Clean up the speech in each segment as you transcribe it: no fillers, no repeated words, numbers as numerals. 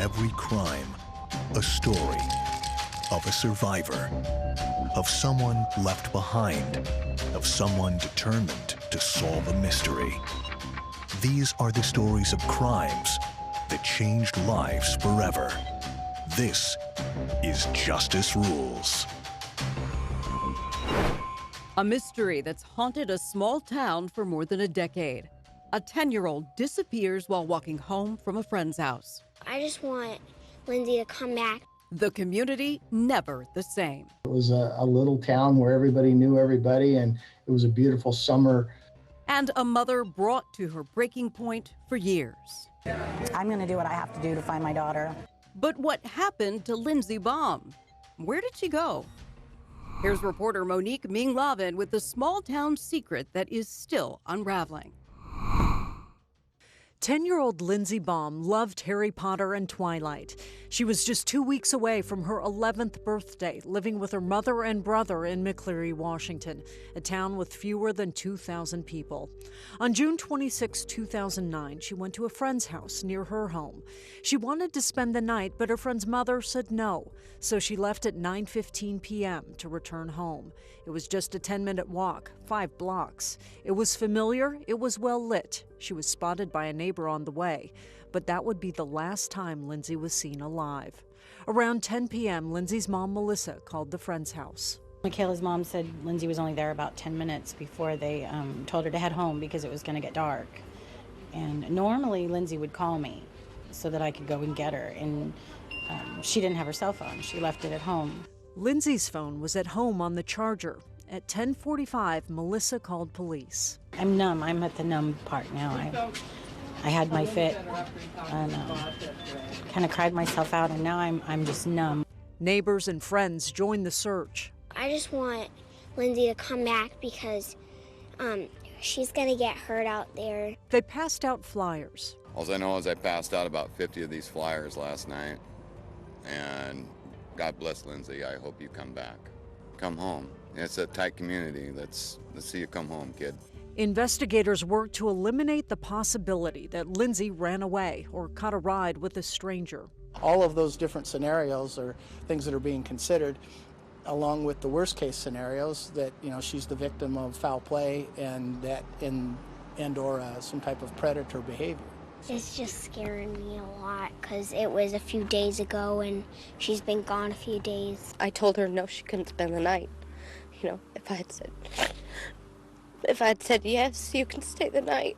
every crime, a story of a survivor, of someone left behind, of someone determined to solve a mystery. These are the stories of crimes that changed lives forever. This is Justice Rules. A mystery that's haunted a small town for more than a decade. A 10-year-old disappears while walking home from a friend's house. I just want Lindsey to come back. The community never the same. It was a little town where everybody knew everybody, and it was a beautiful summer. And a mother brought to her breaking point for years. I'm going to do what I have to do to find my daughter. But what happened to Lindsey Baum? Where did she go? Here's reporter Monique Ming-Lavin with the small town secret that is still unraveling. 10-year-old Lindsey Baum loved Harry Potter and Twilight. She was just 2 weeks away from her 11th birthday, living with her mother and brother in McCleary, Washington, a town with fewer than 2,000 people. On June 26, 2009, she went to a friend's house near her home. She wanted to spend the night, but her friend's mother said no, so she left at 9:15 p.m. to return home. It was just a 10-minute walk, 5 blocks. It was familiar, it was well lit. She was spotted by a neighbor on the way, but that would be the last time Lindsey was seen alive. Around 10 p.m., Lindsey's mom, Melissa, called the friend's house. Michaela's mom said Lindsey was only there about 10 minutes before they told her to head home because it was going to get dark. And normally Lindsey would call me so that I could go and get her, and she didn't have her cell phone. She left it at home. Lindsey's phone was at home on the charger. At 10:45, Melissa called police. I'm numb. I'm at the numb part now. I had my fit and kind of cried myself out, and now I'm just numb. Neighbors and friends joined the search. I just want Lindsey to come back because she's going to get hurt out there. They passed out flyers. All I know is I passed out about 50 of these flyers last night, and God bless Lindsey. I hope you come back. Come home. It's a tight community. Let's see you come home, kid. Investigators worked to eliminate the possibility that Lindsey ran away or caught a ride with a stranger. All of those different scenarios are things that are being considered, along with the worst case scenarios that, she's the victim of foul play and or some type of predator behavior. It's just scaring me a lot because it was a few days ago and she's been gone a few days. I told her no, she couldn't spend the night. If I had said yes, you can stay the night,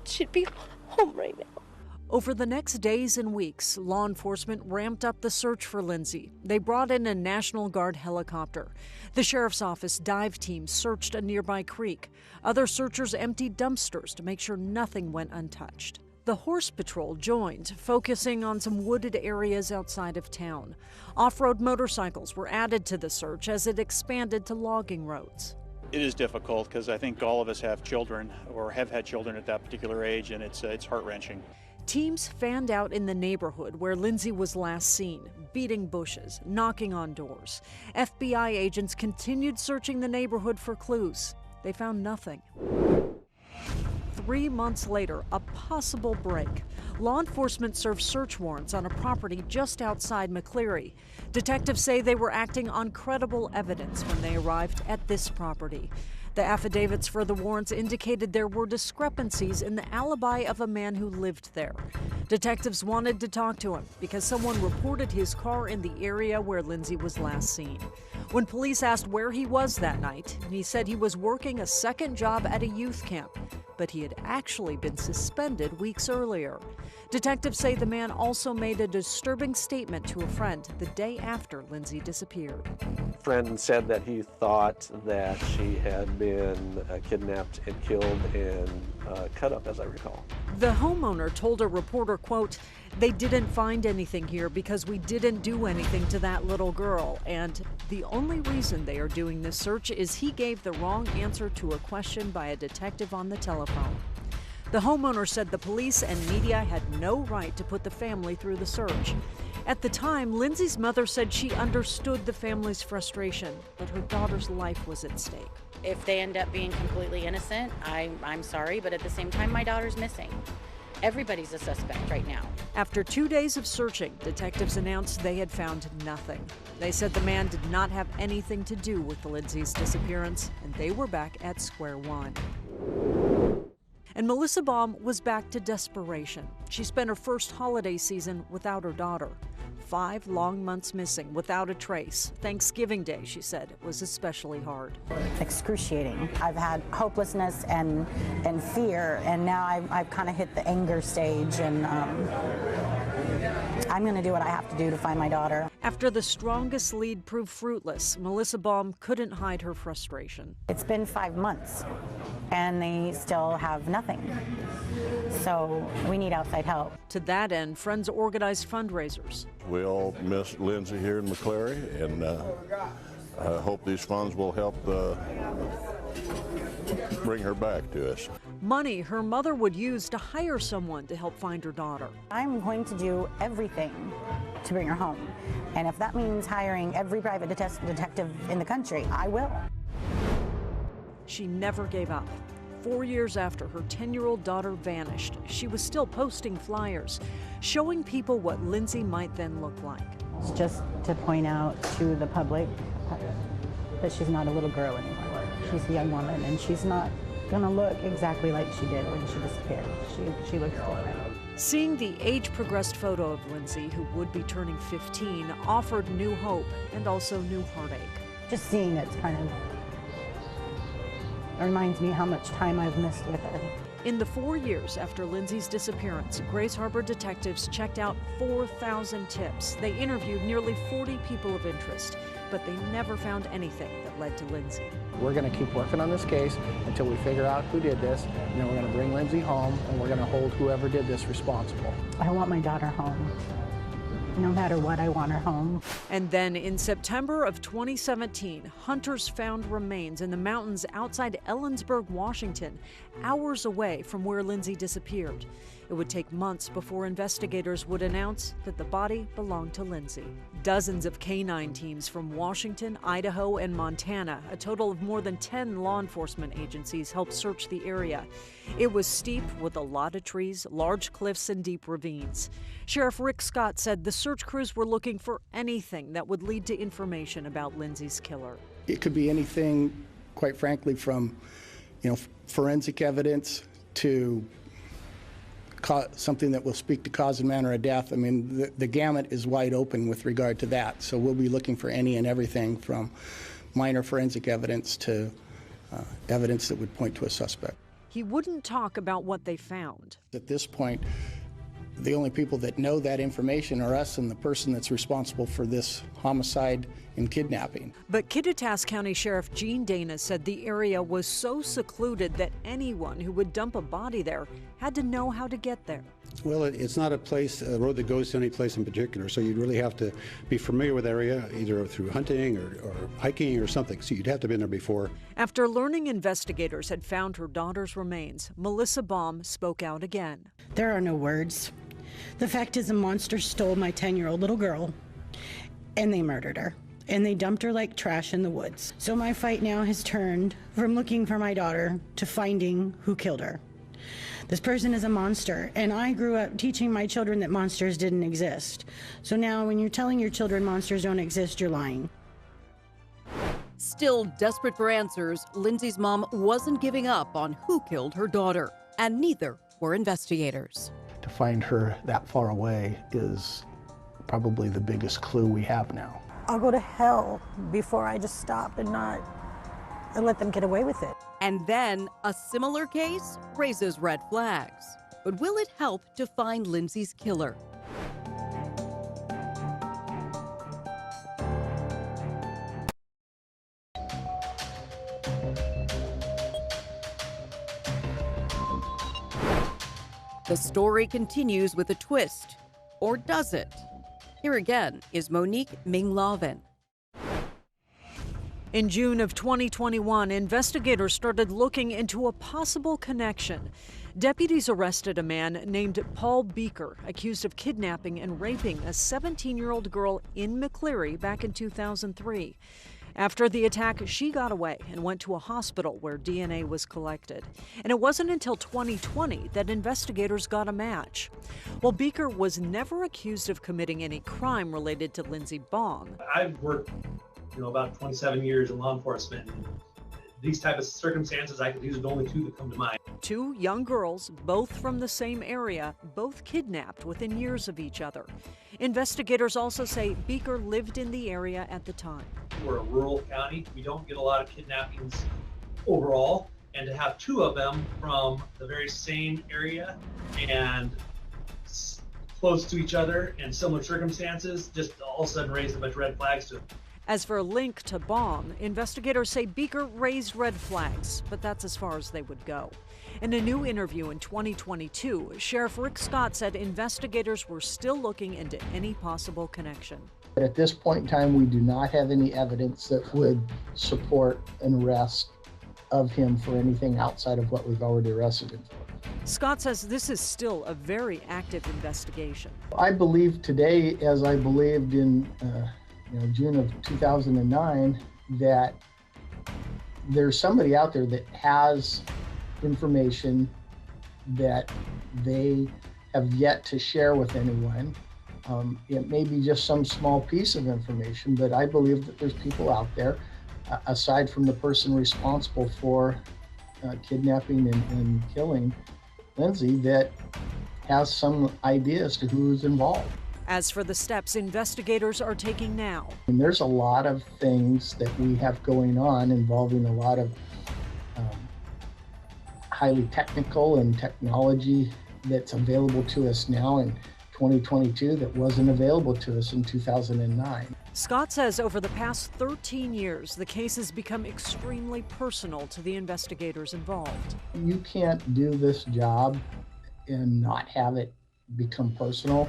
she'd be home right now. Over the next days and weeks, law enforcement ramped up the search for Lindsey. They brought in a National Guard helicopter. The sheriff's office dive team searched a nearby creek. Other searchers emptied dumpsters to make sure nothing went untouched. The Horse Patrol joined, focusing on some wooded areas outside of town. Off-road motorcycles were added to the search as it expanded to logging roads. It is difficult because I think all of us have children or have had children at that particular age, and it's heart-wrenching. Teams fanned out in the neighborhood where Lindsey was last seen, beating bushes, knocking on doors. FBI agents continued searching the neighborhood for clues. They found nothing. 3 months later, a possible break. Law enforcement served search warrants on a property just outside McCleary. Detectives say they were acting on credible evidence when they arrived at this property. The affidavits for the warrants indicated there were discrepancies in the alibi of a man who lived there. Detectives wanted to talk to him because someone reported his car in the area where Lindsey was last seen. When police asked where he was that night, he said he was working a second job at a youth camp, but he had actually been suspended weeks earlier. Detectives say the man also made a disturbing statement to a friend the day after Lindsey disappeared. A friend said that he thought that she had been kidnapped and killed and cut up, as I recall. The homeowner told a reporter, quote, "They didn't find anything here because we didn't do anything to that little girl, and the only reason they are doing this search is he gave the wrong answer to a question by a detective on the telephone." The homeowner said the police and media had no right to put the family through the search. At the time, Lindsey's mother said she understood the family's frustration, but her daughter's life was at stake. If they end up being completely innocent, I'm sorry, but at the same time, my daughter's missing. Everybody's a suspect right now. After 2 days of searching, detectives announced they had found nothing. They said the man did not have anything to do with Lindsey's disappearance, and they were back at square one. And Melissa Baum was back to desperation. She spent her first holiday season without her daughter. 5 long months missing without a trace. Thanksgiving Day, she said, was especially hard. Excruciating. I've had hopelessness and fear, and now I've kind of hit the anger stage, and I'm going to do what I have to do to find my daughter. After the strongest lead proved fruitless, Melissa Baum couldn't hide her frustration. It's been 5 months, and they still have nothing. So we need outside help. To that end, friends organized fundraisers. We all miss Lindsey here in McCleary, and I hope these funds will help bring her back to us. Money her mother would use to hire someone to help find her daughter. I'm going to do everything to bring her home. And if that means hiring every private detective in the country, I will. She never gave up. 4 years after her 10-year-old daughter vanished, she was still posting flyers, showing people what Lindsey might then look like. It's just to point out to the public that she's not a little girl anymore. She's a young woman, and she's not going to look exactly like she did when she disappeared. She looks different. Seeing the age-progressed photo of Lindsey, who would be turning 15, offered new hope and also new heartache. Just seeing it's kind of reminds me how much time I've missed with her. In the 4 years after Lindsey's disappearance, Grace Harbor detectives checked out 4,000 tips. They interviewed nearly 40 people of interest, but they never found anything that led to Lindsey. We're going to keep working on this case until we figure out who did this, and then we're going to bring Lindsey home, and we're going to hold whoever did this responsible. I want my daughter home. No matter what, I want her home. And then in September of 2017, hunters found remains in the mountains outside Ellensburg, Washington, hours away from where Lindsey disappeared. It would take months before investigators would announce that the body belonged to Lindsey. Dozens of canine teams from Washington, Idaho, and Montana, a total of more than 10 law enforcement agencies, helped search the area. It was steep with a lot of trees, large cliffs, and deep ravines. Sheriff Rick Scott said the search crews were looking for anything that would lead to information about Lindsey's killer. It could be anything, quite frankly, from forensic evidence to something that will speak to cause and manner of death. I mean, the gamut is wide open with regard to that. So we'll be looking for any and everything from minor forensic evidence to evidence that would point to a suspect. He wouldn't talk about what they found. At this point, the only people that know that information are us and the person that's responsible for this homicide and kidnapping. But Kittitas County Sheriff Gene Dana said the area was so secluded that anyone who would dump a body there had to know how to get there. Well, it's not a road that goes to any place in particular, so you'd really have to be familiar with the area, either through hunting or hiking or something, so you'd have to have been there before. After learning investigators had found her daughter's remains, Melissa Baum spoke out again. There are no words. The fact is, a monster stole my 10-year-old little girl, and they murdered her, and they dumped her like trash in the woods. So my fight now has turned from looking for my daughter to finding who killed her. This person is a monster, and I grew up teaching my children that monsters didn't exist. So now when you're telling your children monsters don't exist, you're lying. Still desperate for answers, Lindsey's mom wasn't giving up on who killed her daughter, and neither were investigators. To find her that far away is probably the biggest clue we have now. I'll go to hell before I just stop and let them get away with it. And then a similar case raises red flags. But will it help to find Lindsey's killer? The story continues with a twist, or does it? Here again is Monique Ming-Lavin. In June of 2021, investigators started looking into a possible connection. Deputies arrested a man named Paul Beaker, accused of kidnapping and raping a 17-year-old girl in McCleary back in 2003. After the attack, she got away and went to a hospital where DNA was collected. And it wasn't until 2020 that investigators got a match. Well, Beaker was never accused of committing any crime related to Lindsey Baum. I've worked, about 27 years in law enforcement. These type of circumstances, these are the only two that come to mind. Two young girls, both from the same area, both kidnapped within years of each other. Investigators also say Beaker lived in the area at the time. We're a rural county. We don't get a lot of kidnappings overall. And to have two of them from the very same area and close to each other and similar circumstances just all of a sudden raised a bunch of red flags to them. As for a link to Baum, investigators say Beaker raised red flags, but that's as far as they would go. In a new interview in 2022, Sheriff Rick Scott said investigators were still looking into any possible connection. But at this point in time, we do not have any evidence that would support an arrest of him for anything outside of what we've already arrested him for. Scott says this is still a very active investigation. I believe today, as I believed in June of 2009, that there's somebody out there that has information that they have yet to share with anyone. It may be just some small piece of information, but I believe that there's people out there, aside from the person responsible for kidnapping and killing Lindsey, that has some idea as to who's involved. As for the steps investigators are taking now, and there's a lot of things that we have going on involving a lot of highly technical and technology that's available to us now in 2022 that wasn't available to us in 2009. Scott says over the past 13 years, the case has become extremely personal to the investigators involved. You can't do this job and not have it become personal.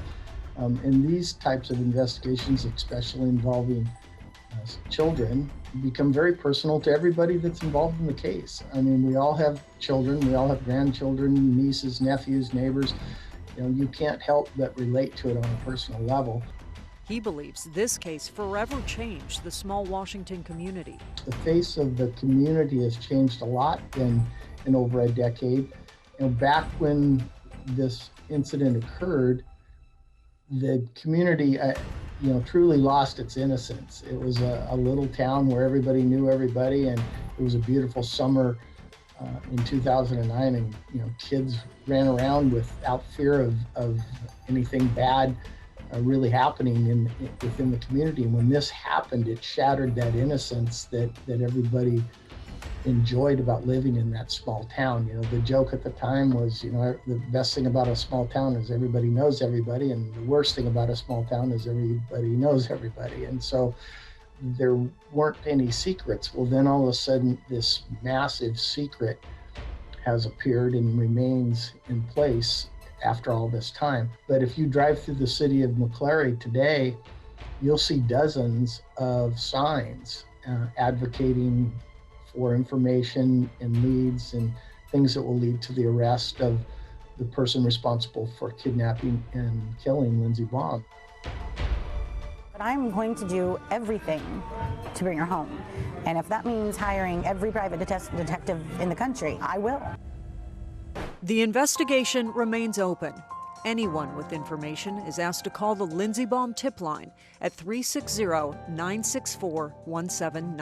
And these types of investigations, especially involving children, become very personal to everybody that's involved in the case. I mean, we all have children, we all have grandchildren, nieces, nephews, neighbors. You can't help but relate to it on a personal level. He believes this case forever changed the small Washington community. The face of the community has changed a lot in over a decade. Back when this incident occurred, the community, truly lost its innocence. It was a little town where everybody knew everybody, and it was a beautiful summer in 2009, and kids ran around without fear of anything bad really happening within the community. And when this happened, it shattered that innocence that everybody enjoyed about living in that small town. The joke at the time was, the best thing about a small town is everybody knows everybody, and the worst thing about a small town is everybody knows everybody. And so there weren't any secrets. Well, then all of a sudden, this massive secret has appeared and remains in place after all this time. But if you drive through the city of McCleary today, you'll see dozens of signs advocating for information and leads and things that will lead to the arrest of the person responsible for kidnapping and killing Lindsey Baum. But I'm going to do everything to bring her home. And if that means hiring every private detective in the country, I will. The investigation remains open. Anyone with information is asked to call the Lindsey Baum tip line at 360-964-1799.